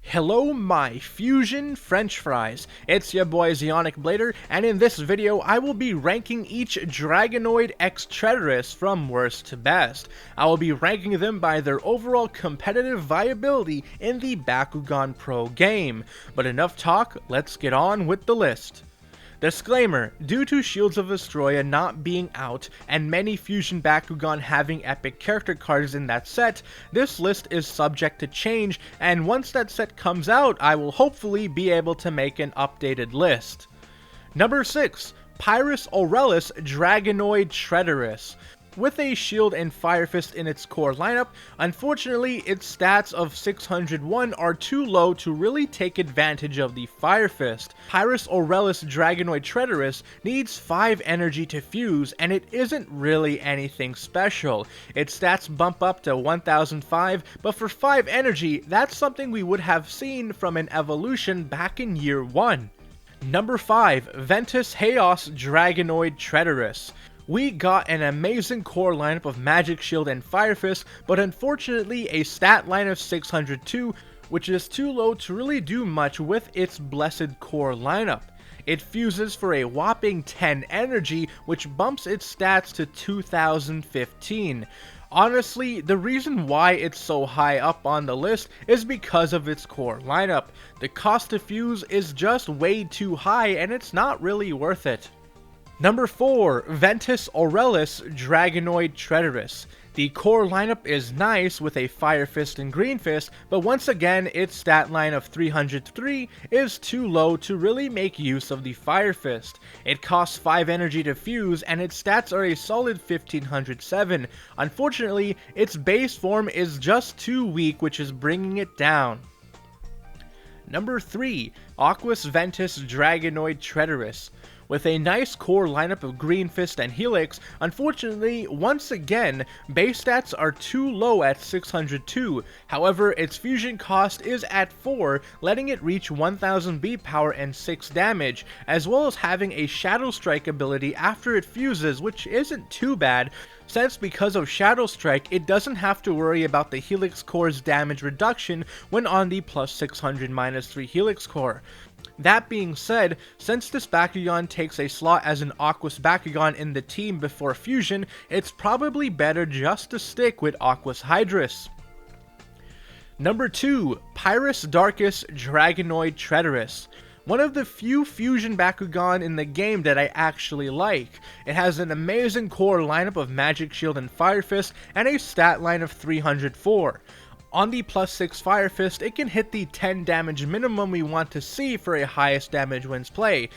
Hello my fusion french fries, it's your boy Zionic Blader, and in this video I will be ranking each Dragonoid x Tretorous from worst to best. I will be ranking them by their overall competitive viability in the Bakugan Pro game. But enough talk, let's get on with the list. Disclaimer, due to Shields of Astroya not being out, and many Fusion Bakugan having epic character cards in that set, this list is subject to change, and once that set comes out, I will hopefully be able to make an updated list. Number 6. Pyrus Aurelius Dragonoid Tretorous. With a Shield and Fire Fist in its core lineup, unfortunately its stats of 601 are too low to really take advantage of the Fire Fist. Pyrus Aurelius Dragonoid Tretorous needs 5 energy to fuse, and it isn't really anything special. Its stats bump up to 1005, but for 5 energy, that's something we would have seen from an evolution back in year 1. Number 5. Ventus Chaos Dragonoid Tretorous. We got an amazing core lineup of Magic Shield and Fire Fist, but unfortunately a stat line of 602, which is too low to really do much with its blessed core lineup. It fuses for a whopping 10 energy, which bumps its stats to 2015. Honestly, the reason why it's so high up on the list is because of its core lineup. The cost to fuse is just way too high and it's not really worth it. Number 4. Ventus Aurelius Dragonoid Tretorous. The core lineup is nice with a Fire Fist and Green Fist, but once again its stat line of 303 is too low to really make use of the Fire Fist. It costs 5 energy to fuse and its stats are a solid 1507. Unfortunately, its base form is just too weak, which is bringing it down. Number 3. Aqueous Ventus Dragonoid Tretorous. With a nice core lineup of Green Fist and Helix, unfortunately, once again, base stats are too low at 602, however its fusion cost is at 4, letting it reach 1000 B power and 6 damage, as well as having a Shadow Strike ability after it fuses, which isn't too bad, since because of Shadow Strike, it doesn't have to worry about the Helix Core's damage reduction when on the plus 600 minus 3 Helix Core. That being said, since this Bakugan takes a slot as an Aquos Bakugan in the team before fusion, it's probably better just to stick with Aquos Hydrus. Number 2. Pyrus Darkus Dragonoid Tretorous. One of the few Fusion Bakugan in the game that I actually like. It has an amazing core lineup of Magic Shield and Fire Fist and a stat line of 304. On the plus 6 Fire Fist, it can hit the 10 damage minimum we want to see for a highest damage wins play.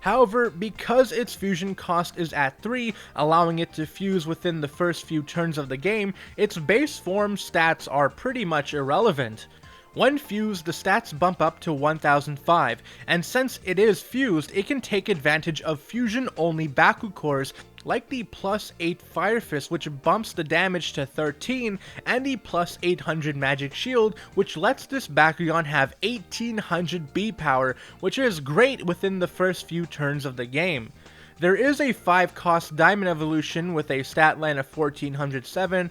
However, because its fusion cost is at 3, allowing it to fuse within the first few turns of the game, its base form stats are pretty much irrelevant. When fused, the stats bump up to 1005, and since it is fused, it can take advantage of fusion-only Baku cores like the plus 8 Fire Fist, which bumps the damage to 13, and the plus 800 Magic Shield, which lets this Bakugan have 1800 B power, which is great within the first few turns of the game. There is a 5 cost Diamond Evolution with a stat line of 1407,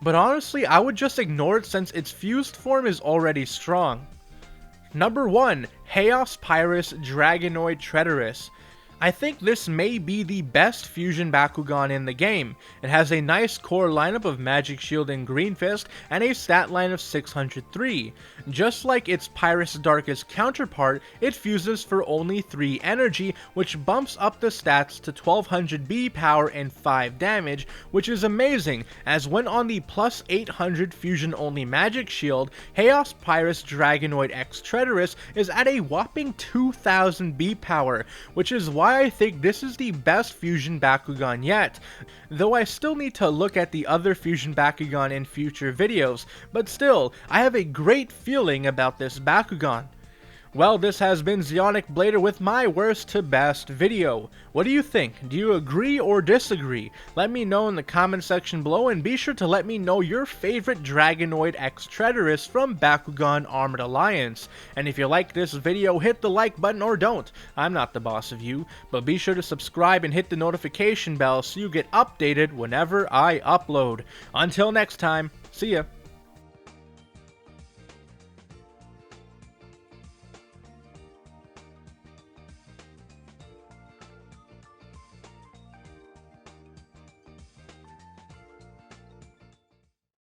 but honestly I would just ignore it since its fused form is already strong. Number 1. Haos Pyrus Dragonoid Tretorous. I think this may be the best Fusion Bakugan in the game. It has a nice core lineup of Magic Shield and Green Fist and a stat line of 603. Just like its Pyrus Darkus counterpart, it fuses for only 3 energy, which bumps up the stats to 1200 B power and 5 damage, which is amazing, as when on the plus 800 fusion only Magic Shield, Haos Pyrus Dragonoid x Tretorous is at a whopping 2000 B power, which is why I think this is the best Fusion Bakugan yet, though I still need to look at the other Fusion Bakugan in future videos, but still, I have a great feeling about this Bakugan. Well, this has been Zionic Blader with my worst to best video. What do you think? Do you agree or disagree? Let me know in the comment section below, and be sure to let me know your favorite Dragonoid x Tretorous from Bakugan Armored Alliance. And if you like this video, hit the like button or don't. I'm not the boss of you, but be sure to subscribe and hit the notification bell so you get updated whenever I upload. Until next time, see ya.